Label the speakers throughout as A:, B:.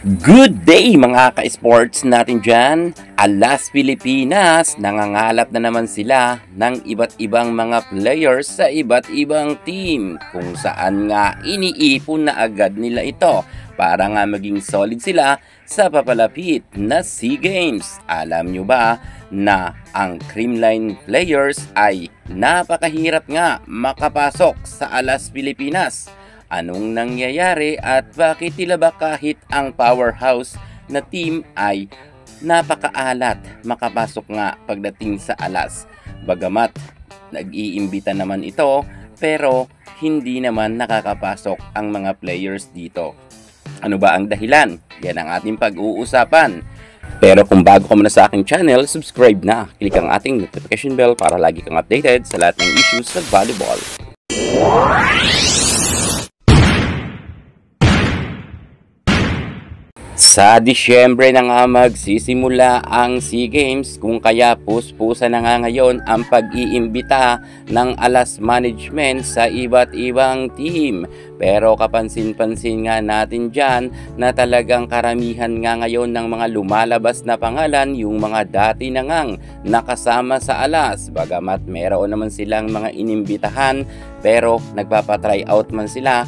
A: Good day mga ka-sports natin dyan. Alas Pilipinas, nangangalap na naman sila ng iba't ibang mga players sa iba't ibang team, kung saan nga iniipon na agad nila ito para nga maging solid sila sa papalapit na SEA Games. Alam nyo ba na ang Creamline players ay napakahirap nga makapasok sa Alas Pilipinas? Anong nangyayari at bakit tila ba kahit ang powerhouse na team ay napakaalat makapasok nga pagdating sa Alas? Bagamat nag-iimbita naman ito, pero hindi naman nakakapasok ang mga players dito. Ano ba ang dahilan? Yan ang ating pag-uusapan. Pero kung bago ka muna sa aking channel, subscribe na. Click ang ating notification bell para lagi kang updated sa lahat ng issues sa volleyball. Sa Disyembre na nga magsisimula ang SEA Games, kung kaya puspusa na nga ngayon ang pag-iimbita ng Alas Management sa iba't ibang team. Pero kapansin-pansin nga natin dyan na talagang karamihan nga ngayon ng mga lumalabas na pangalan yung mga dati na ngang nakasama sa Alas. Bagamat meron naman silang mga inimbitahan, pero nagpapatry out man sila,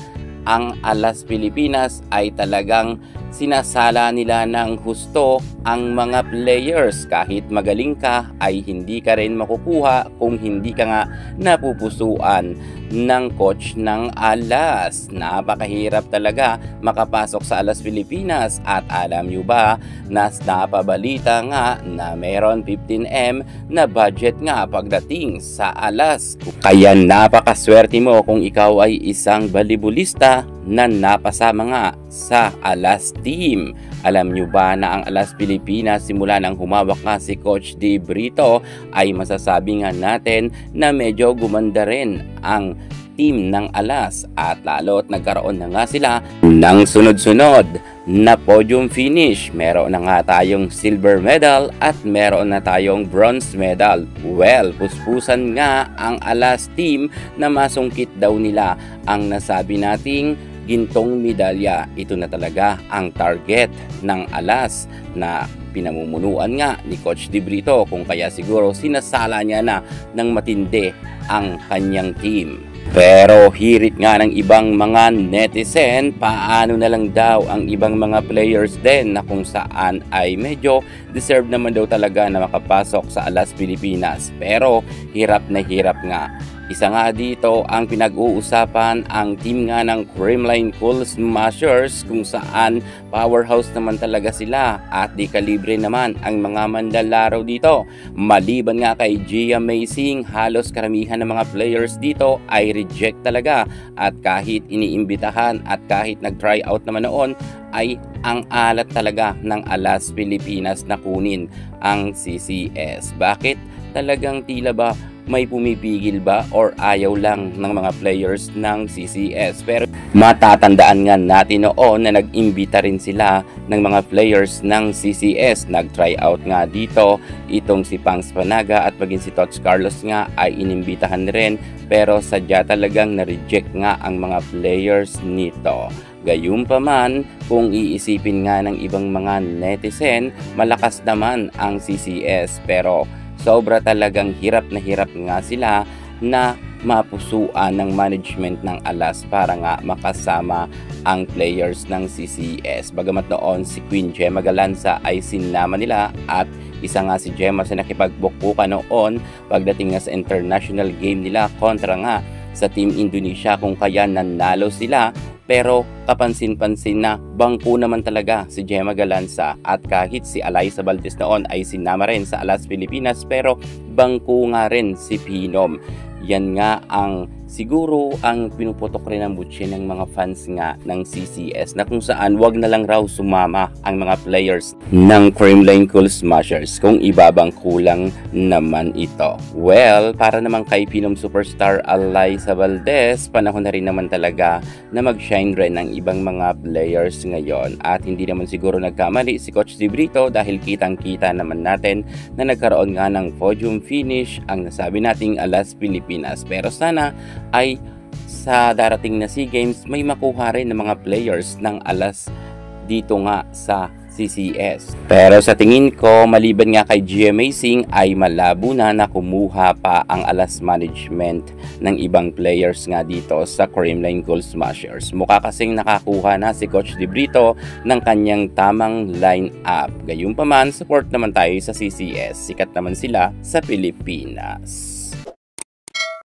A: ang Alas Pilipinas ay talagang sinasala nila ng husto ang mga players. Kahit magaling ka ay hindi ka rin makukuha kung hindi ka nga napupusuan ng coach ng Alas. Napakahirap talaga makapasok sa Alas Pilipinas, at alam nyo ba na napabalita nga na meron 15M na budget nga pagdating sa Alas. Kaya napakaswerte mo kung ikaw ay isang volleyballista na napasama nga sa Alas team. Alam nyo ba na ang Alas Pilipinas, simula nang humawak nga si Coach D. Brito, ay masasabi nga natin na medyo gumanda rin ang team ng Alas, at lalo't nagkaroon na nga sila ng sunod-sunod na podium finish. Meron na nga tayong silver medal at meron na tayong bronze medal. Well, puspusan nga ang Alas team na masungkit daw nila ang nasabi nating gintong medalya. Ito na talaga ang target ng Alas na pinamumunuan nga ni Coach D. Brito, kung kaya siguro sinasala niya na ng matindi ang kanyang team. Pero hirit nga ng ibang mga netizen, paano na lang daw ang ibang mga players din na kung saan ay medyo deserve naman daw talaga na makapasok sa Alas Pilipinas, pero hirap na hirap nga. Isa nga dito ang pinag-uusapan ang team nga ng Creamline Cool Smashers, kung saan powerhouse naman talaga sila at di kalibre naman ang mga manlalaro dito. Maliban nga kay Gia Maysing, halos karamihan ng mga players dito ay reject talaga, at kahit iniimbitahan at kahit nag-try out naman noon, ay ang alat talaga ng Alas Pilipinas na kunin ang CCS. Bakit? Talagang tila ba may pumipigil ba or ayaw lang ng mga players ng CCS? Pero matatandaan nga natin noon na nag-imbita rin sila ng mga players ng CCS. Nag-try out nga dito itong si Pangs Panaga at maging si Tots Carlos nga ay inimbitahan rin, pero sadya talagang na-reject nga ang mga players nito. Gayunpaman, kung iisipin nga ng ibang mga netizen, malakas naman ang CCS, pero sobra talagang hirap na hirap nga sila na mapusuan ng management ng Alas para nga makasama ang players ng CCS. Bagamat noon si Queen Gemma Galanza ay sinama nila, at isa nga si Gemma sa nakipagbukbukan noon pagdating nga sa international game nila kontra nga sa Team Indonesia, kung kaya nanalo sila. Pero kapansin-pansin na bangko naman talaga si Gemma Galanza, at kahit si Alyssa Valdez noon ay sinama rin sa Alas Pilipinas, pero bangko nga rin si Pinom. Yan nga ang siguro ang pinuputok rin ang butse ng mga fans nga ng CCS, na kung saan wag na lang raw sumama ang mga players ng Creamline Cool Smashers kung ibabang kulang naman ito. Well, para naman kay Pinom superstar Alyssa Valdez, panahon na rin naman talaga na mag-shine rin ng ibang mga players ngayon, at hindi naman siguro nagkamali si Coach D. Brito dahil kitang-kita naman natin na nagkaroon nga ng podium finish ang nasabi nating Alas Pilipinas. Pero sana ay sa darating na SEA Games may makuha rin ng mga players ng Alas dito nga sa CCS. Pero sa tingin ko, maliban nga kay GMA Sing ay malabo na kumuha pa ang Alas management ng ibang players nga dito sa Creamline Gold Smashers. Mukha kasing nakakuha na si Coach De Brito ng kanyang tamang line-up. Gayunpaman, support naman tayo sa CCS. Sikat naman sila sa Pilipinas.